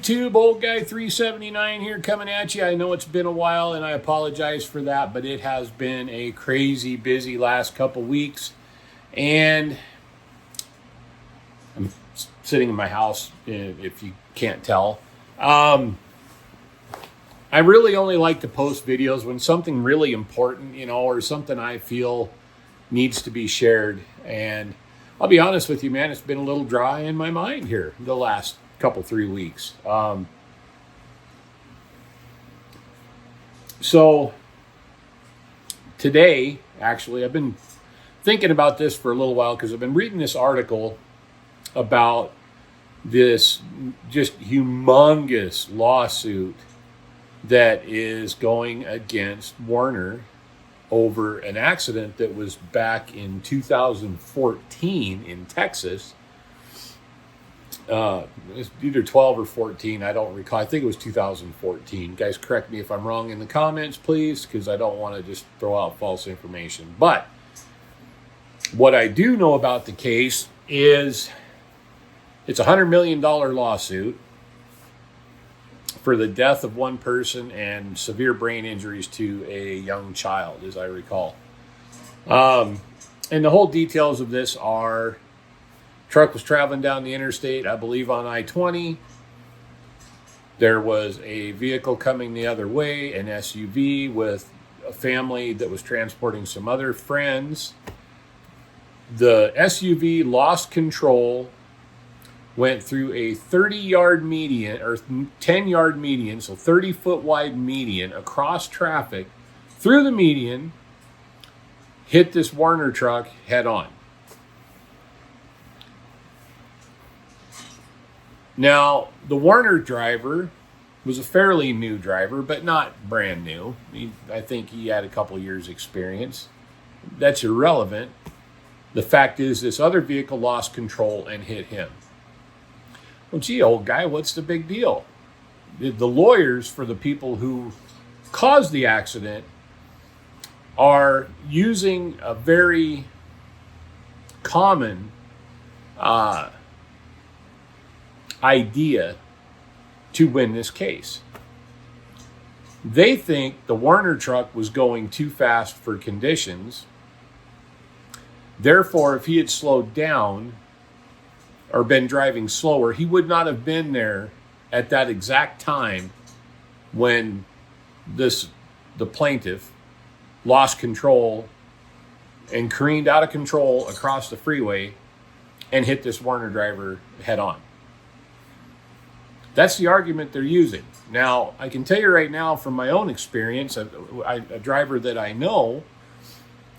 YouTube, old guy 379 here coming at you. I know it's been a while and I apologize for that, but it has been a crazy busy last couple weeks. And I'm sitting in my house, if you can't tell. I really only like to post videos when something really important, or something I feel needs to be shared. And I'll be honest with you, man, it's been a little dry in my mind here the last couple 3 weeks. So today, actually, I've been thinking about this for a little while because I've been reading this article about this just humongous lawsuit that is going against Werner over an accident that was back in 2014 in Texas. It's either 12 or 14. I don't recall. I think it was 2014. Guys, correct me if I'm wrong in the comments, please, because I don't want to just throw out false information. But what I do know about the case is it's a $100 million lawsuit for the death of one person and severe brain injuries to a young child, as I recall. And the whole details of this are: truck was traveling down the interstate, I believe on I-20. There was a vehicle coming the other way, an SUV with a family that was transporting some other friends. The SUV lost control, went through a 30-yard median, or 10-yard median, so 30-foot wide median across traffic, through the median, hit this Werner truck head on. Now, the Werner driver was a fairly new driver, but not brand new. I think he had a couple years experience. That's irrelevant. The fact is, this other vehicle lost control and hit him. Well, gee, old guy, what's the big deal? The lawyers for the people who caused the accident are using a very common idea to win this case. They think the Werner truck was going too fast for conditions. Therefore, if he had slowed down or been driving slower, he would not have been there at that exact time when the plaintiff lost control and careened out of control across the freeway and hit this Werner driver head on. That's the argument they're using. Now, I can tell you right now from my own experience, a driver that I know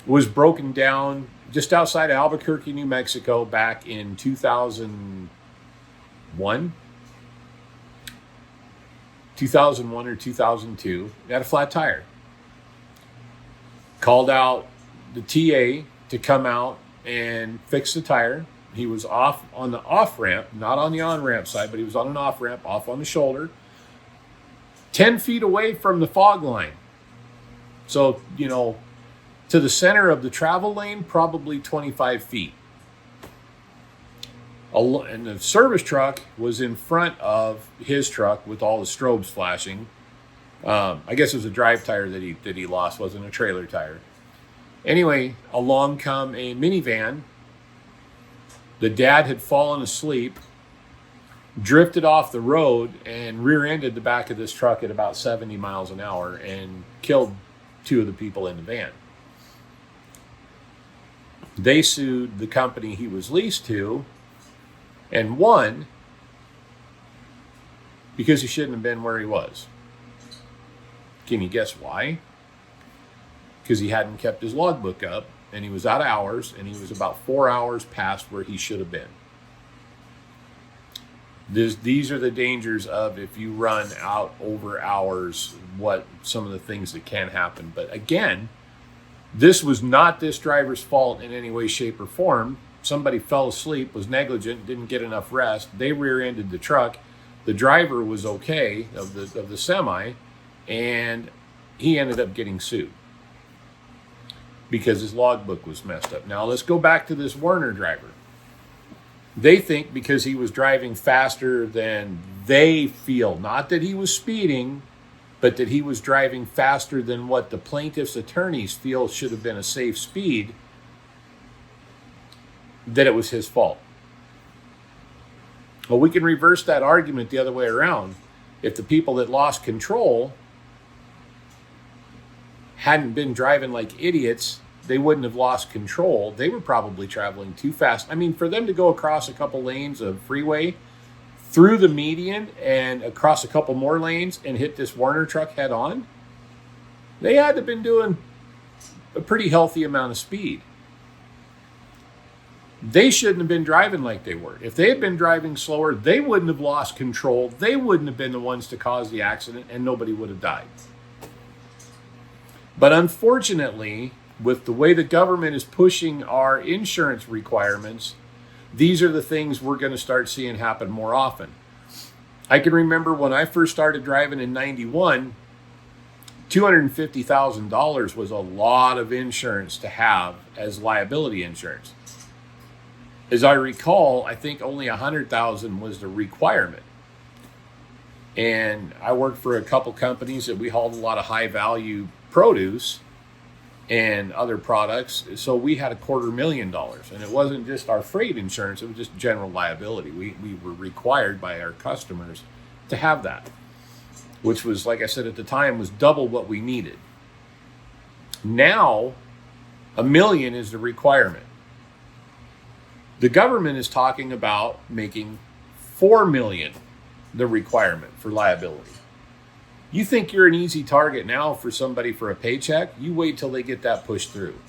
was broken down just outside of Albuquerque, New Mexico, back in 2001 or 2002. He had a flat tire. Called out the TA to come out and fix the tire. He was off on the off-ramp, not on the on-ramp side, but he was on an off-ramp, off on the shoulder, 10 feet away from the fog line. So, to the center of the travel lane, probably 25 feet. And the service truck was in front of his truck with all the strobes flashing. I guess it was a drive tire that he lost, wasn't a trailer tire. Anyway, along come a minivan. The dad had fallen asleep, drifted off the road, and rear-ended the back of this truck at about 70 miles an hour and killed two of the people in the van. They sued the company he was leased to and won because he shouldn't have been where he was. Can you guess why? Because he hadn't kept his logbook up, and he was out of hours, and he was about 4 hours past where he should have been. These are the dangers of if you run out over hours, what some of the things that can happen. But again, this was not this driver's fault in any way, shape, or form. Somebody fell asleep, was negligent, didn't get enough rest. They rear-ended the truck. The driver was okay of the semi, and he ended up getting sued because his logbook was messed up. Now let's go back to this Werner driver. They think because he was driving faster than they feel, not that he was speeding, but that he was driving faster than what the plaintiff's attorneys feel should have been a safe speed, that it was his fault. Well, we can reverse that argument the other way around. If the people that lost control hadn't been driving like idiots, they wouldn't have lost control. They were probably traveling too fast. I mean, for them to go across a couple lanes of freeway, through the median and across a couple more lanes and hit this Werner truck head on, they had to have been doing a pretty healthy amount of speed. They shouldn't have been driving like they were. If they had been driving slower, they wouldn't have lost control. They wouldn't have been the ones to cause the accident, and nobody would have died. But unfortunately, with the way the government is pushing our insurance requirements, these are the things we're going to start seeing happen more often. I can remember when I first started driving in 91, $250,000 was a lot of insurance to have as liability insurance. As I recall, I think only $100,000 was the requirement. And I worked for a couple companies that we hauled a lot of high value produce and other products. So we had $250,000, and it wasn't just our freight insurance, it was just general liability. We were required by our customers to have that, which was, like I said at the time, was double what we needed. Now, $1 million is the requirement. The government is talking about making $4 million the requirement for liability. You think you're an easy target now for somebody for a paycheck? You wait till they get that pushed through.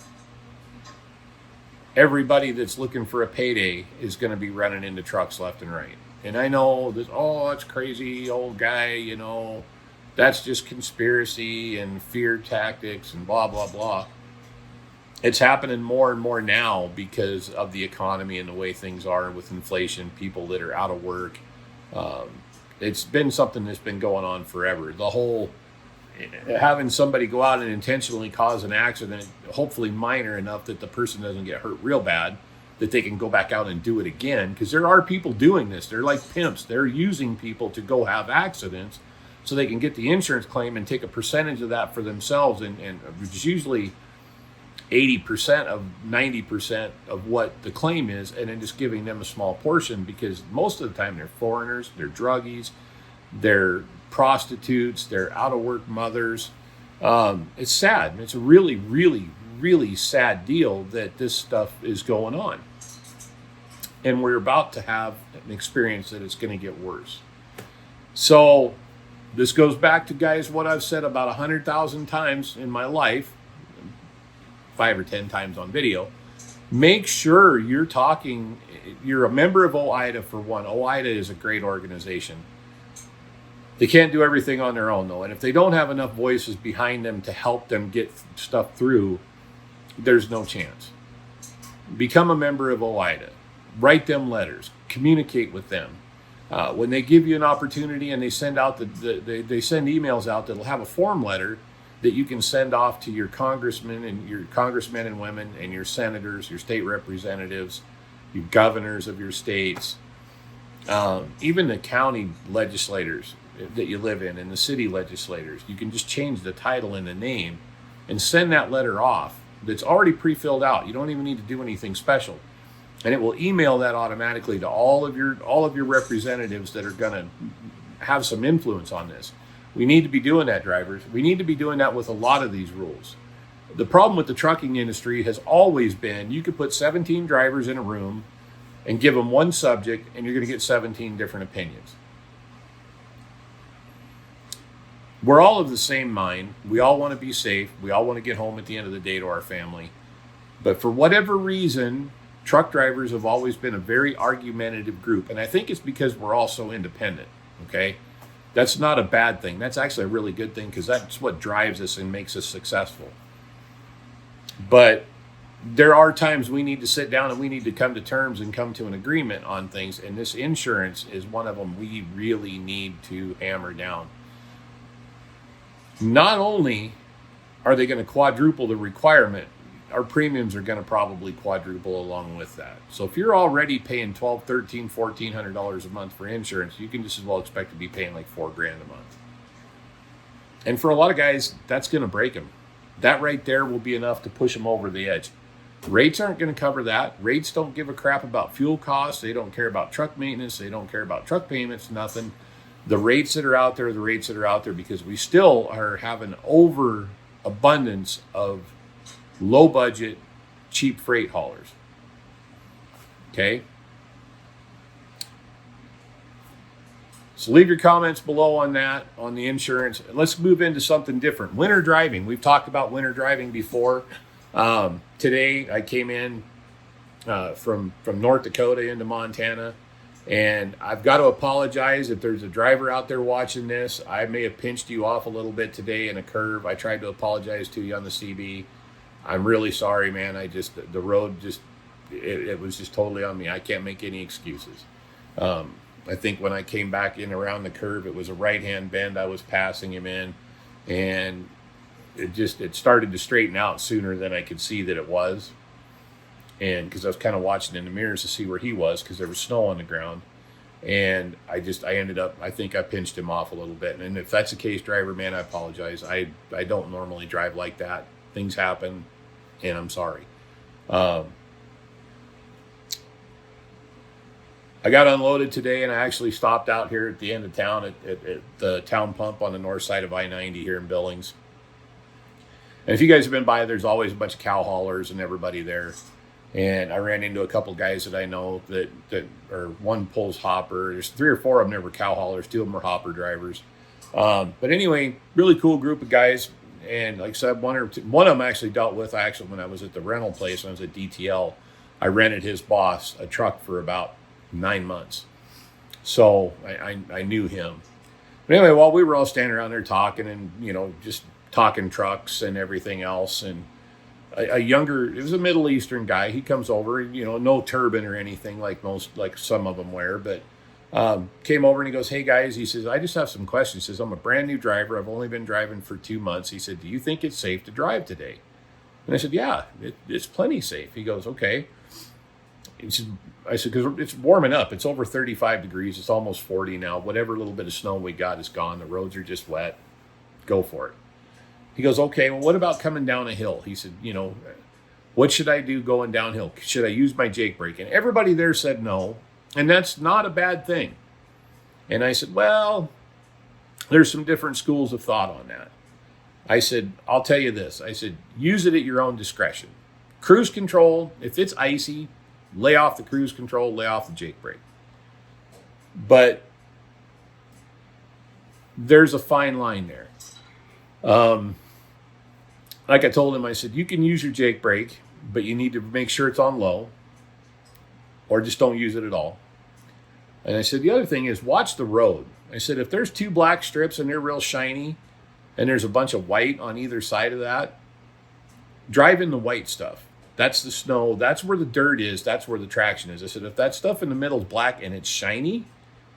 Everybody that's looking for a payday is going to be running into trucks left and right. And I know this, oh, that's crazy old guy, you know, that's just conspiracy and fear tactics and blah, blah, blah. It's happening more and more now because of the economy and the way things are with inflation, people that are out of work. It's been something that's been going on forever. The whole having somebody go out and intentionally cause an accident, hopefully minor enough that the person doesn't get hurt real bad, that they can go back out and do it again. Because there are people doing this. They're like pimps. They're using people to go have accidents so they can get the insurance claim and take a percentage of that for themselves. And it's usually 80% of 90% of what the claim is, and then just giving them a small portion, because most of the time they're foreigners, they're druggies, they're prostitutes, they're out of work mothers. It's sad. It's a really, really, really sad deal that this stuff is going on. And we're about to have an experience that it's going to get worse. So this goes back to, guys, what I've said about 100,000 times in my life, 5 or 10 times on video. Make sure you're a member of OIDA for one. OIDA is a great organization. They can't do everything on their own, though. And if they don't have enough voices behind them to help them get stuff through, there's no chance. Become a member of OIDA. Write them letters. Communicate with them. When they give you an opportunity and they send out they send emails out that'll have a form letter that you can send off to your congressmen and women and your senators, your state representatives, your governors of your states, even the county legislators that you live in and the city legislators. You can just change the title and the name and send that letter off that's already pre-filled out. You don't even need to do anything special. And it will email that automatically to all of your representatives that are going to have some influence on this. We need to be doing that, drivers. We need to be doing that with a lot of these rules. The problem with the trucking industry has always been you could put 17 drivers in a room and give them one subject, and you're going to get 17 different opinions. We're all of the same mind. We all want to be safe. We all want to get home at the end of the day to our family. But for whatever reason, truck drivers have always been a very argumentative group. And I think it's because we're all so independent, okay? That's not a bad thing. That's actually a really good thing, because that's what drives us and makes us successful. But there are times we need to sit down and we need to come to terms and come to an agreement on things. And this insurance is one of them we really need to hammer down. Not only are they going to quadruple the requirement, our premiums are going to probably quadruple along with that. So if you're already paying $1,200, $1,300, $1,400 a month for insurance, you can just as well expect to be paying like $4,000 a month. And for a lot of guys, that's going to break them. That right there will be enough to push them over the edge. Rates aren't going to cover that. Rates don't give a crap about fuel costs. They don't care about truck maintenance. They don't care about truck payments, nothing. The rates that are out there, the rates that are out there, because we still are having overabundance of low budget, cheap freight haulers. Okay? So leave your comments below on that, on the insurance. Let's move into something different. Winter driving. We've talked about winter driving before. Today I came in from North Dakota into Montana, and I've got to apologize if there's a driver out there watching this. I may have pinched you off a little bit today in a curve. I tried to apologize to you on the CB. I'm really sorry, man. The road it was just totally on me. I can't make any excuses. I think when I came back in around the curve, it was a right-hand bend I was passing him in, and it started to straighten out sooner than I could see that it was. And because I was kind of watching in the mirrors to see where he was, because there was snow on the ground. And I ended up, I think I pinched him off a little bit. And if that's the case, driver, man, I apologize. I don't normally drive like that. Things happen, and I'm sorry. I got unloaded today, and I actually stopped out here at the end of town at the town pump on the north side of I-90 here in Billings. And if you guys have been by, there's always a bunch of cow haulers and everybody there. And I ran into a couple guys that I know that or one pulls hopper. There's 3 or 4 of them that were cow haulers. 2 of them were hopper drivers. But anyway, really cool group of guys. And like I said, one of them actually dealt with, when I was at the rental place, when I was at DTL, I rented his boss a truck for about 9 months. So I knew him. But anyway, while we were all standing around there talking and, just talking trucks and everything else, and it was a Middle Eastern guy. He comes over, no turban or anything like some of them wear, but came over and he goes, "Hey guys," he says, "I just have some questions." He says, "I'm a brand new driver. I've only been driving for 2 months." He said, "Do you think it's safe to drive today?" And I said, "Yeah, it's plenty safe." He goes, "Okay." I said, because it's warming up. It's over 35 degrees. It's almost 40 now. Whatever little bit of snow we got is gone. The roads are just wet. Go for it. He goes, "Okay, well, what about coming down a hill?" He said, "What should I do going downhill? Should I use my Jake brake?" And everybody there said no. And that's not a bad thing. And I said, well, there's some different schools of thought on that. I said, I'll tell you this. I said, use it at your own discretion. Cruise control, if it's icy, lay off the cruise control, lay off the Jake brake. But there's a fine line there. Like I told him, I said, you can use your Jake brake, but you need to make sure it's on low, or just don't use it at all. And I said, the other thing is watch the road. I said, if there's 2 black strips and they're real shiny, and there's a bunch of white on either side of that, drive in the white stuff. That's the snow. That's where the dirt is. That's where the traction is. I said, if that stuff in the middle is black and it's shiny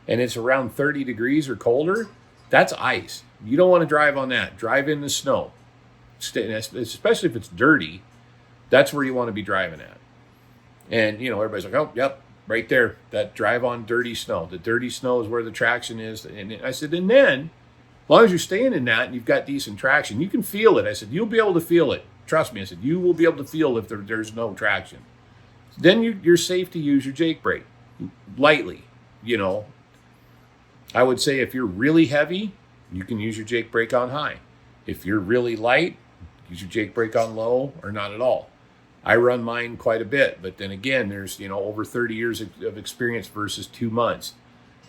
and it's around 30 degrees or colder, that's ice. You don't want to drive on that. Drive in the snow. Especially if it's dirty, that's where you want to be driving at. And, everybody's like, oh, yep, right there. That drive on dirty snow. The dirty snow is where the traction is. And I said, and then, as long as you're staying in that and you've got decent traction, you can feel it. I said, you'll be able to feel it. Trust me, I said, you will be able to feel if there's no traction. Then you're safe to use your Jake brake lightly. I would say if you're really heavy, you can use your Jake brake on high. If you're really light, use your Jake brake on low or not at all. I run mine quite a bit, but then again, there's, over 30 years of experience versus 2 months.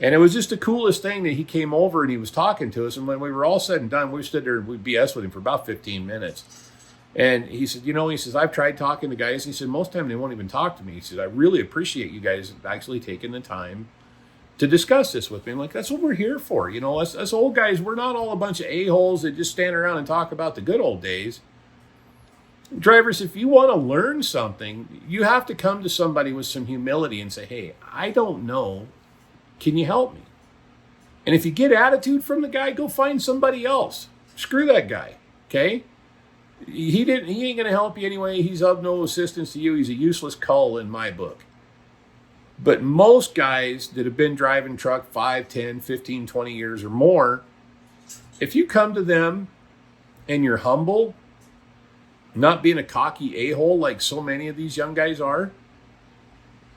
And it was just the coolest thing that he came over and he was talking to us. And when we were all said and done, we stood there and we BS with him for about 15 minutes. And he said, he says, I've tried talking to guys. He said, most of the time they won't even talk to me. He said, I really appreciate you guys actually taking the time to discuss this with me. I'm like, that's what we're here for. Us old guys, we're not all a bunch of a-holes that just stand around and talk about the good old days. Drivers, if you want to learn something, you have to come to somebody with some humility and say, hey, I don't know. Can you help me? And if you get attitude from the guy, go find somebody else. Screw that guy, okay? He ain't going to help you anyway. He's of no assistance to you. He's a useless cull in my book. But most guys that have been driving truck 5, 10, 15, 20 years or more, if you come to them and you're humble, not being a cocky a-hole like so many of these young guys are,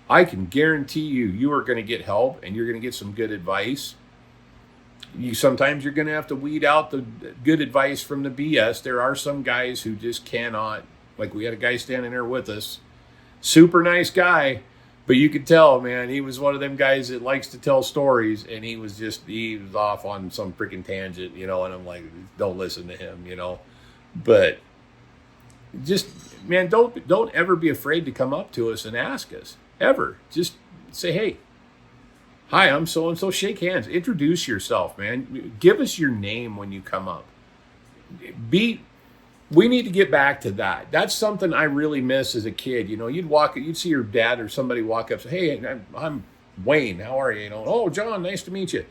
I can guarantee you are going to get help and you're going to get some good advice. Sometimes you're going to have to weed out the good advice from the BS. There are some guys who just cannot, like we had a guy standing there with us, super nice guy, but you could tell, man, he was one of them guys that likes to tell stories, and he was off on some freaking tangent, and I'm like, don't listen to him, But just, man, don't ever be afraid to come up to us and ask us, ever. Just say, hey, hi, I'm so-and-so. Shake hands. Introduce yourself, man. Give us your name when you come up. We need to get back to that. That's something I really miss as a kid. You'd see your dad or somebody walk up and say, hey, I'm Wayne. How are you? Oh, John, nice to meet you.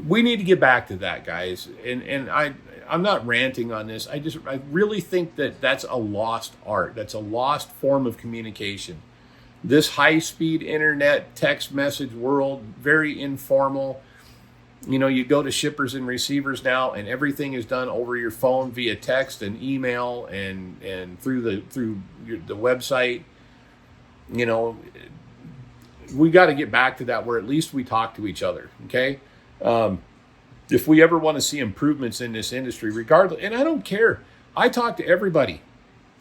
We need to get back to that, guys. And I'm not ranting on this. I really think that's a lost art. That's a lost form of communication. This high-speed internet text message world, very informal. You go to shippers and receivers now, and everything is done over your phone via text and email and through the website. We got to get back to that where at least we talk to each other. Okay, if we ever want to see improvements in this industry, regardless, and I don't care, I talk to everybody.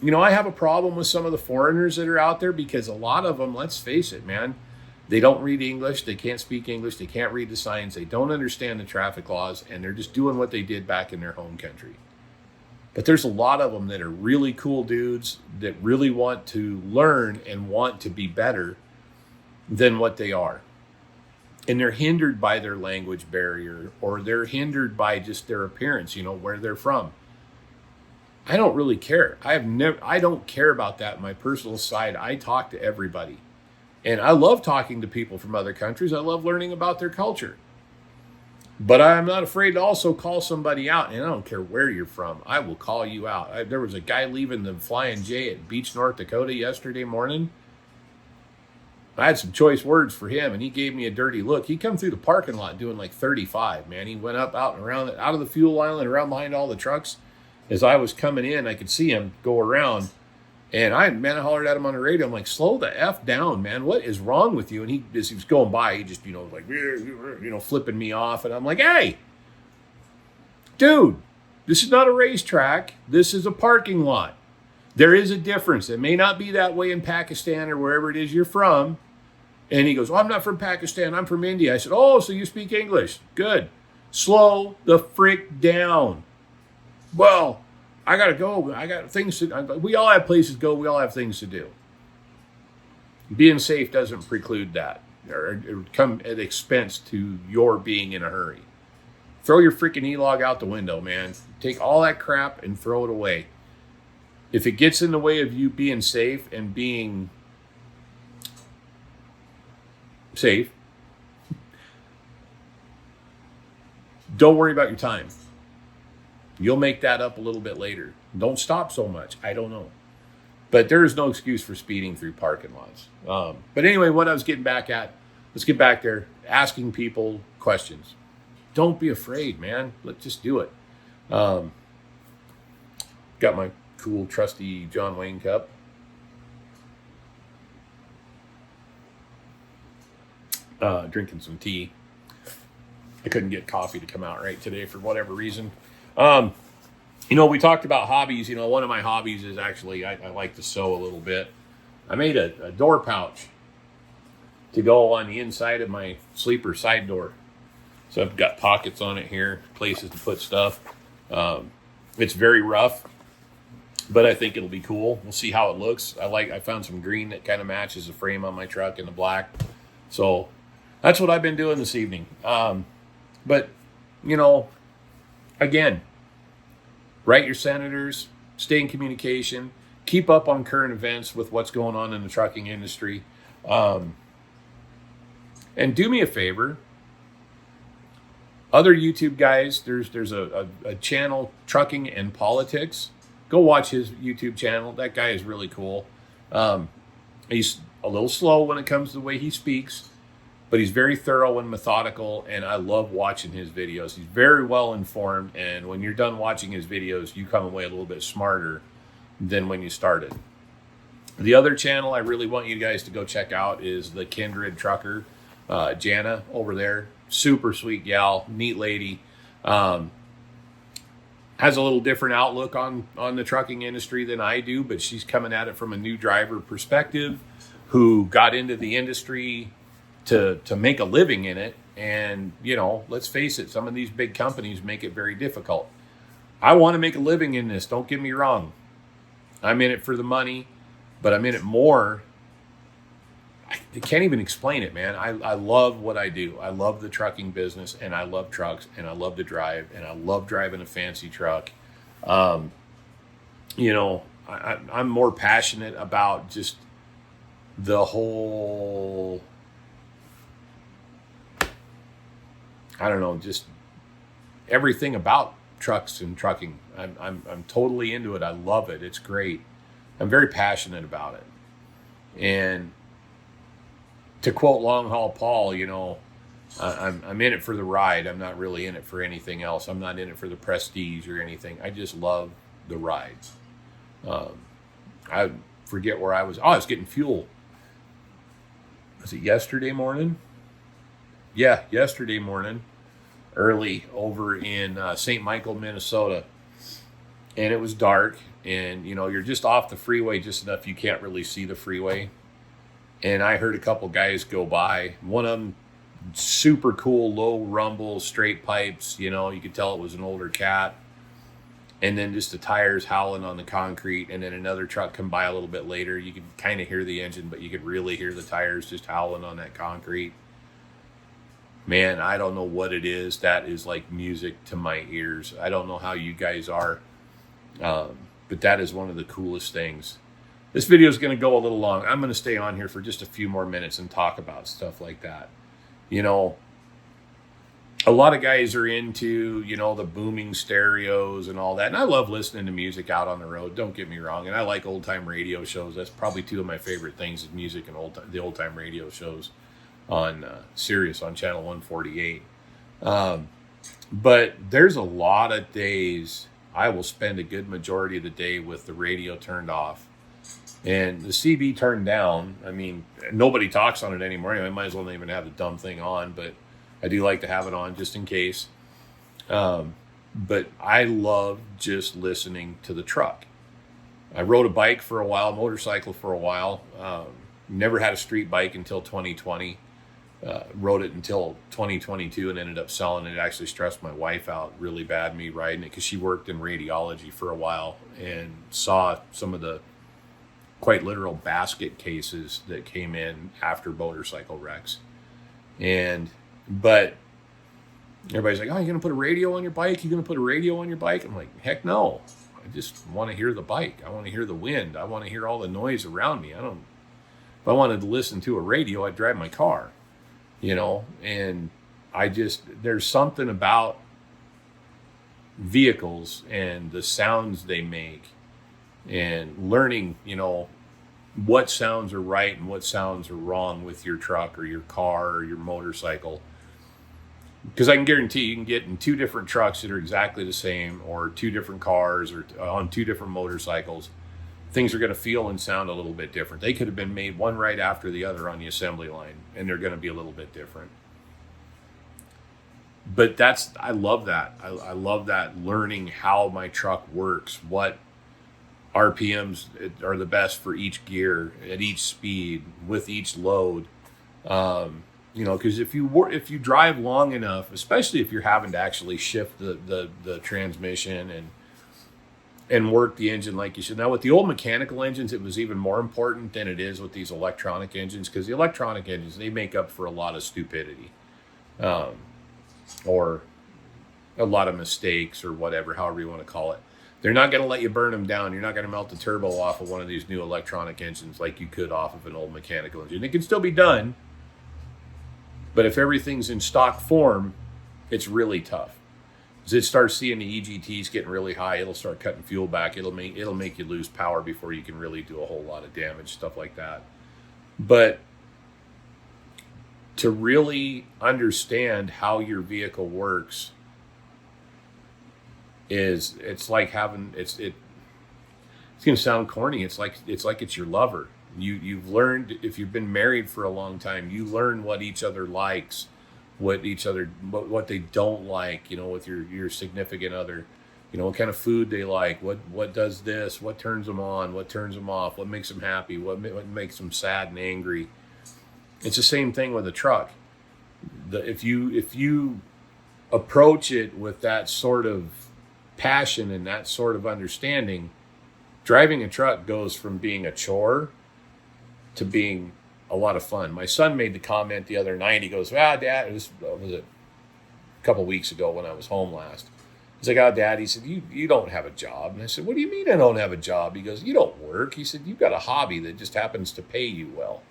I have a problem with some of the foreigners that are out there because a lot of them, let's face it, man, they don't read English, they can't speak English, they can't read the signs, they don't understand the traffic laws, and they're just doing what they did back in their home country. But there's a lot of them that are really cool dudes that really want to learn and want to be better than what they are. And they're hindered by their language barrier, or they're hindered by just their appearance, where they're from. I don't really care. I don't care about that. My personal side, I talk to everybody. And I love talking to people from other countries. I love learning about their culture. But I'm not afraid to also call somebody out. And I don't care where you're from. I will call you out. There was a guy leaving the Flying J at Beach, North Dakota yesterday morning. I had some choice words for him, and he gave me a dirty look. He come through the parking lot doing like 35, man. He went up, out and around, out of the fuel island, around behind all the trucks. As I was coming in, I could see him go around. And I hollered at him on the radio. I'm like, slow the F down, man. What is wrong with you? And as he was going by, he just, flipping me off. And I'm like, hey, dude, this is not a racetrack. This is a parking lot. There is a difference. It may not be that way in Pakistan or wherever it is you're from. And he goes, I'm not from Pakistan. I'm from India. I said, oh, so you speak English. Good. Slow the frick down. Well, I got to go. I got things to. We all have places to go. We all have things to do. Being safe doesn't preclude that or come at expense to your being in a hurry. Throw your freaking e-log out the window, man. Take all that crap and throw it away. If it gets in the way of you being safe and being safe, don't worry about your time. You'll make that up a little bit later. Don't stop so much. I don't know. But there is no excuse for speeding through parking lots. But anyway, what I was getting back at, let's get back there, asking people questions. Don't be afraid, man. Let's just do it. Got my cool, trusty John Wayne cup. Drinking some tea. I couldn't get coffee to come out right today for whatever reason. We talked about hobbies. One of my hobbies is actually I like to sew a little bit. I made a door pouch to go on the inside of my sleeper side door. So I've got pockets on it here, places to put stuff. It's very rough, but I think it'll be cool. We'll see how it looks. I found some green that kind of matches the frame on my truck and the black. So that's what I've been doing this evening. But, again, write your senators, stay in communication, keep up on current events with what's going on in the trucking industry. And do me a favor. Other YouTube guys, there's a channel, Trucking and Politics. go watch his YouTube channel. That guy is really cool. He's a little slow when it comes to the way he speaks, but he's very thorough and methodical, and I love watching his videos. He's very well informed, and when you're done watching his videos, you come away a little bit smarter than when you started. The other channel I really want you guys to go check out is the Kindred Trucker, Jana over there. Super sweet gal, neat lady. Has a little different outlook on the trucking industry than I do, but she's coming at it from a new driver perspective who got into the industry to make a living in it. And, you know, let's face it, some of these big companies make it very difficult. I want to make a living in this, don't get me wrong. I'm in it for the money, but I'm in it more. I can't even explain it, man. I love what I do. I love the trucking business, and I love trucks, and I love to drive, and I love driving a fancy truck. You know, I'm more passionate about just the whole, I don't know, just everything about trucks and trucking. I'm totally into it. I love it. It's great. I'm very passionate about it. And to quote Long Haul Paul, you know, I'm in it for the ride. I'm not really in it for anything else. I'm not in it for the prestige or anything. I just love the rides. I forget where I was. Oh, I was getting fuel. Was it yesterday morning? Yeah, yesterday morning, early over in St. Michael, Minnesota. And it was dark, and, you know, you're just off the freeway just enough you can't really see the freeway. And I heard a couple guys go by. One of them, super cool, low rumble, straight pipes. You know, you could tell it was an older cat. And then just the tires howling on the concrete. And then another truck come by a little bit later. You could kind of hear the engine, but you could really hear the tires just howling on that concrete. Man, I don't know what it is. That is like music to my ears. I don't know how you guys are. But that is one of the coolest things. This video is going to go a little long. I'm going to stay on here for just a few more minutes and talk about stuff like that. You know, a lot of guys are into, you know, the booming stereos and all that. And I love listening to music out on the road. Don't get me wrong. And I like old time radio shows. That's probably two of my favorite things is music and the old time radio shows on Sirius on channel 148. But there's a lot of days I will spend a good majority of the day with the radio turned off. And the CB turned down. I mean, nobody talks on it anymore. Anyway, I might as well not even have the dumb thing on, but I do like to have it on just in case. But I love just listening to the truck. I rode a bike for a while, motorcycle for a while. Never had a street bike until 2020. Rode it until 2022 and ended up selling it. It actually stressed my wife out really bad, me riding it, because she worked in radiology for a while and saw some of the quite literal basket cases that came in after motorcycle wrecks. But everybody's like, oh, you're going to put a radio on your bike? You're going to put a radio on your bike? I'm like, heck no. I just want to hear the bike. I want to hear the wind. I want to hear all the noise around me. If I wanted to listen to a radio, I'd drive my car, you know? And there's something about vehicles and the sounds they make and learning, you know, what sounds are right and what sounds are wrong with your truck or your car or your motorcycle. Because I can guarantee you can get in two different trucks that are exactly the same, or two different cars, or on two different motorcycles. Things are going to feel and sound a little bit different. They could have been made one right after the other on the assembly line, and they're going to be a little bit different. But I love that. I love that, learning how my truck works, what RPMs are the best for each gear at each speed with each load. You know, because if you drive long enough, especially if you're having to actually shift the transmission and work the engine like you should. Now, with the old mechanical engines, it was even more important than it is with these electronic engines, because the electronic engines, they make up for a lot of stupidity, or a lot of mistakes, or whatever, however you want to call it. They're not going to let you burn them down. You're not going to melt the turbo off of one of these new electronic engines like you could off of an old mechanical engine. It can still be done, but if everything's in stock form, it's really tough. As it starts seeing the EGTs getting really high, it'll start cutting fuel back. It'll make you lose power before you can really do a whole lot of damage, stuff like that. But to really understand how your vehicle works it's like having it's going to sound corny. It's like it's your lover. You've learned, if you've been married for a long time, you learn what each other likes, what they don't like, with your significant other, what kind of food they like, what does this, what turns them on, what turns them off, what makes them happy, what makes them sad and angry. It's the same thing with a truck. If you approach it with that sort of passion and that sort of understanding, driving a truck goes from being a chore to being a lot of fun. My son made the comment the other night. He goes, Dad, it was a couple weeks ago when I was home last. He's like, Dad, he said, you don't have a job. And I said, what do you mean I don't have a job? He goes, you don't work. He said, you've got a hobby that just happens to pay you well.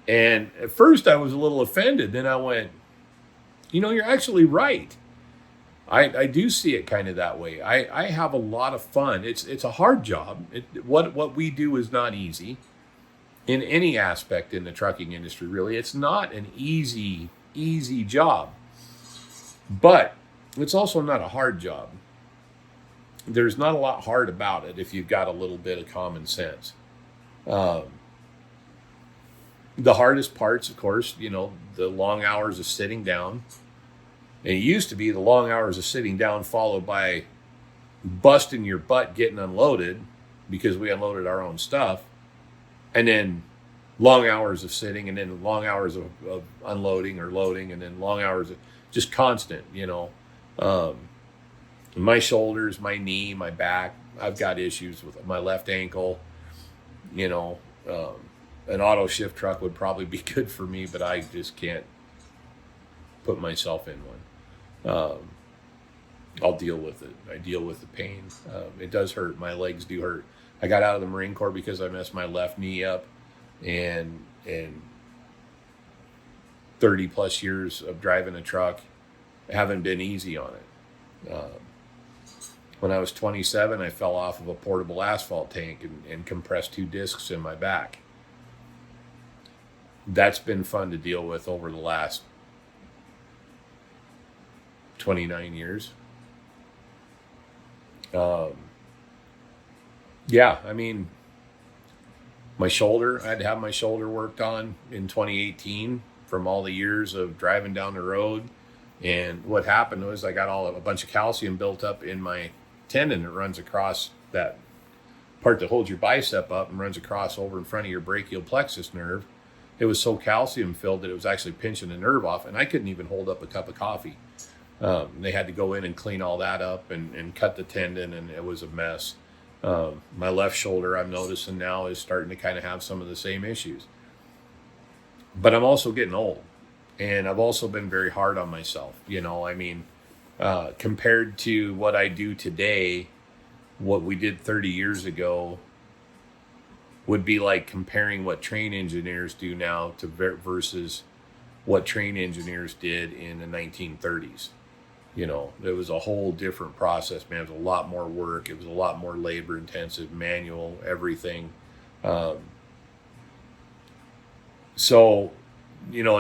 And at first I was a little offended. Then I went, you're actually right. I do see it kind of that way. I have a lot of fun. It's a hard job. What we do is not easy in any aspect in the trucking industry, really. It's not an easy job, but it's also not a hard job. There's not a lot hard about it if you've got a little bit of common sense. The hardest parts, of course, the long hours of sitting down. And it used to be the long hours of sitting down followed by busting your butt getting unloaded because we unloaded our own stuff. And then long hours of sitting, and then long hours of unloading or loading, and then long hours of just constant, my shoulders, my knee, my back. I've got issues with my left ankle. An auto shift truck would probably be good for me, but I just can't put myself in one. I'll deal with it. I deal with the pain. It does hurt. My legs do hurt. I got out of the Marine Corps because I messed my left knee up, and 30 plus years of driving a truck haven't been easy on it. When I was 27, I fell off of a portable asphalt tank and compressed 2 discs in my back. That's been fun to deal with over the last 29 years. My shoulder, I had to have my shoulder worked on in 2018 from all the years of driving down the road. And what happened was I got a bunch of calcium built up in my tendon that runs across that part that holds your bicep up and runs across over in front of your brachial plexus nerve. It was so calcium filled that it was actually pinching the nerve off, and I couldn't even hold up a cup of coffee. They had to go in and clean all that up and cut the tendon, and it was a mess. My left shoulder, I'm noticing now, is starting to kind of have some of the same issues. But I'm also getting old, and I've also been very hard on myself. Compared to what I do today, what we did 30 years ago would be like comparing what train engineers do now to versus what train engineers did in the 1930s. It was a whole different process, man. It was a lot more work. It was a lot more labor intensive, manual, everything. And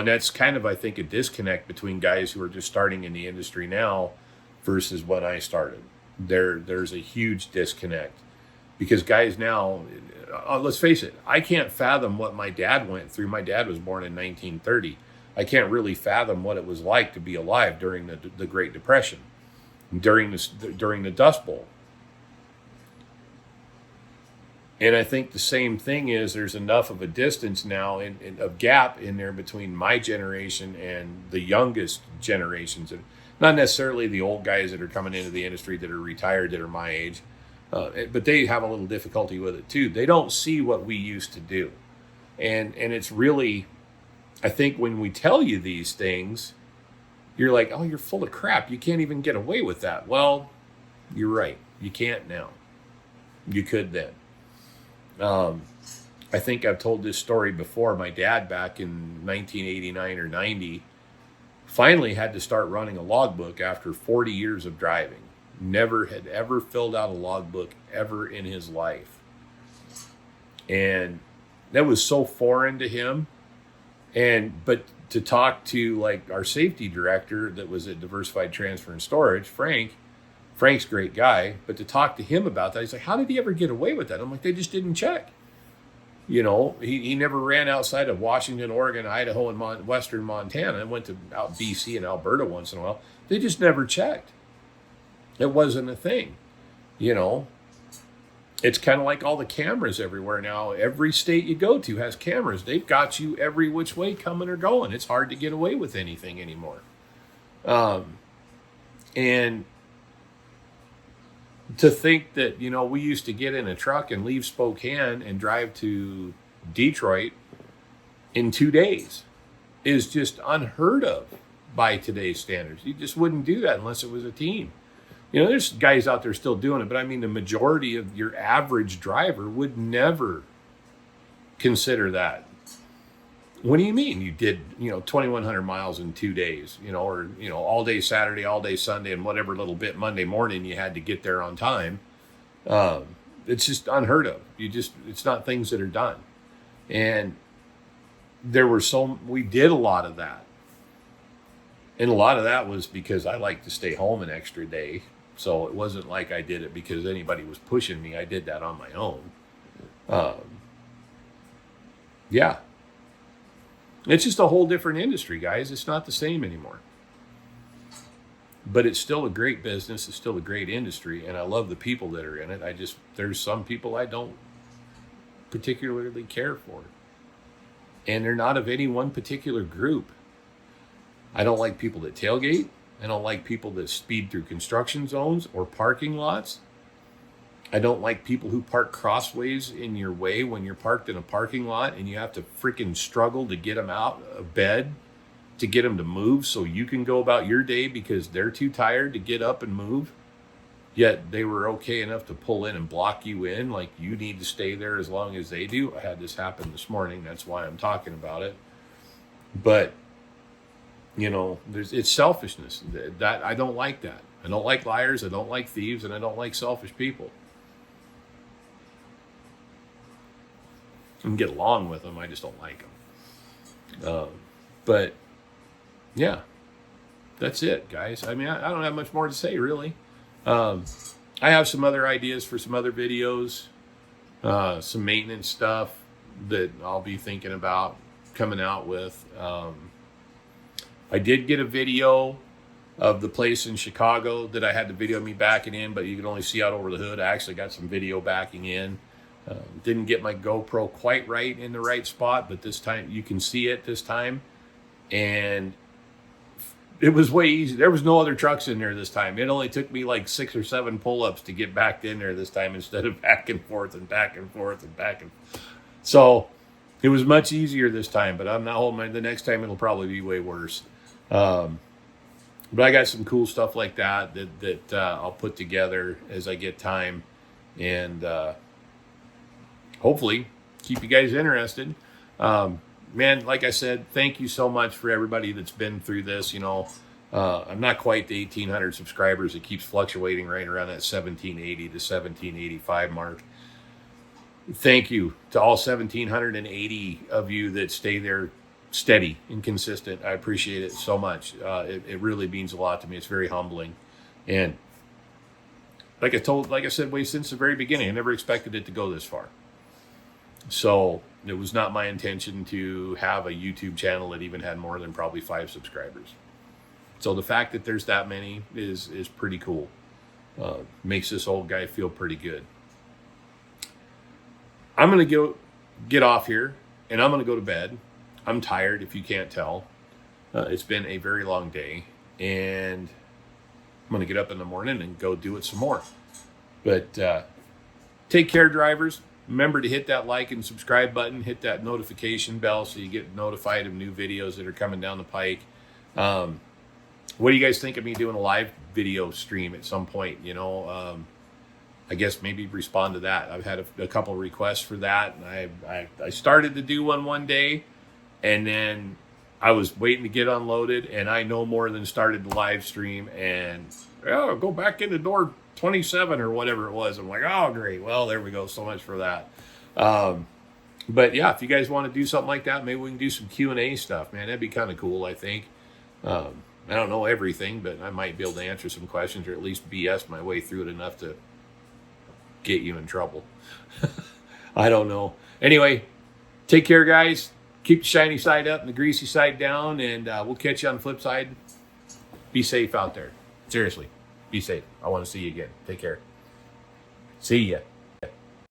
that's kind of, I think, a disconnect between guys who are just starting in the industry now versus when I started. There's a huge disconnect because guys now, let's face it, I can't fathom what my dad went through. My dad was born in 1930. I can't really fathom what it was like to be alive during the Great Depression, during the Dust Bowl. And I think the same thing is there's enough of a distance now, of gap in there between my generation and the youngest generations. Not necessarily the old guys that are coming into the industry that are retired, that are my age, but they have a little difficulty with it too. They don't see what we used to do. And it's really, I think when we tell you these things, you're like, oh, you're full of crap. You can't even get away with that. Well, you're right. You can't now. You could then. I think I've told this story before. My dad, back in 1989 or 90, Finally had to start running a logbook after 40 years of driving. Never had ever filled out a logbook ever in his life. And that was so foreign to him. But to talk to like our safety director that was at Diversified Transfer and Storage, Frank's a great guy, but to talk to him about that, he's like, how did he ever get away with that? I'm like, they just didn't check. You know, he never ran outside of Washington, Oregon, Idaho, and western Montana, and went to out BC and Alberta once in a while. They just never checked. It wasn't a thing. You know, it's kind of like all the cameras everywhere now. Every state you go to has cameras. They've got you every which way coming or going. It's hard to get away with anything anymore. And to think that, you know, we used to get in a truck and leave Spokane and drive to Detroit in 2 days is just unheard of by today's standards. You just wouldn't do that unless it was a team. You know, there's guys out there still doing it, but I mean, the majority of your average driver would never consider that. What do you mean you did, 2,100 miles in 2 days, or, all day Saturday, all day Sunday, and whatever little bit Monday morning you had to get there on time? It's just unheard of. It's not things that are done. And we did a lot of that. And a lot of that was because I like to stay home an extra day. So it wasn't like I did it because anybody was pushing me. I did that on my own. Yeah. It's just a whole different industry, guys. It's not the same anymore. But it's still a great business. It's still a great industry. And I love the people that are in it. There's some people I don't particularly care for. And they're not of any one particular group. I don't like people that tailgate. I don't like people that speed through construction zones or parking lots. I don't like people who park crossways in your way when you're parked in a parking lot and you have to freaking struggle to get them out of bed, to get them to move so you can go about your day because they're too tired to get up and move. Yet they were okay enough to pull in and block you in like you need to stay there as long as they do. I had this happen this morning. That's why I'm talking about it. But, it's selfishness. That I don't like that. I don't like liars. I don't like thieves. And I don't like selfish people. I can get along with them. I just don't like them. But yeah, that's it, guys. I mean, I don't have much more to say, really. I have some other ideas for some other videos, some maintenance stuff that I'll be thinking about coming out with. I did get a video of the place in Chicago that I had to video me backing in, but you can only see out over the hood. I actually got some video backing in. Didn't get my GoPro quite right in the right spot, but this time you can see it this time. And it was way easy. There was no other trucks in there this time. It only took me like 6 or 7 pull-ups to get back in there this time instead of back and forth and back and forth and back and forth. So it was much easier this time, but I'm not holding the next time it'll probably be way worse. But I got some cool stuff like that I'll put together as I get time, and hopefully keep you guys interested. Man, like I said, thank you so much for everybody that's been through this. I'm not quite the 1,800 subscribers. It keeps fluctuating right around that 1,780 to 1,785 mark. Thank you to all 1,780 of you that stay there steady and consistent. I appreciate it so much. It really means a lot to me. It's very humbling. And like I said, way since the very beginning, I never expected it to go this far. So it was not my intention to have a YouTube channel that even had more than probably 5 subscribers. So the fact that there's that many is pretty cool. Makes this old guy feel pretty good. I'm going to get off here and I'm going to go to bed. I'm tired, if you can't tell. It's been a very long day, and I'm going to get up in the morning and go do it some more. But take care, drivers. Remember to hit that like and subscribe button. Hit that notification bell so you get notified of new videos that are coming down the pike. What do you guys think of me doing a live video stream at some point? I guess maybe respond to that. I've had a couple requests for that, and I started to do one day. And then I was waiting to get unloaded, and I no more than started the live stream, and go back into door 27 or whatever it was. I'm like, oh, great. Well, there we go. So much for that. But yeah, if you guys want to do something like that, maybe we can do some Q&A stuff, man. That'd be kind of cool, I think. I don't know everything, but I might be able to answer some questions or at least BS my way through it enough to get you in trouble. I don't know. Anyway, take care, guys. Keep the shiny side up and the greasy side down, and we'll catch you on the flip side. Be safe out there. Seriously, be safe. I want to see you again. Take care. See ya.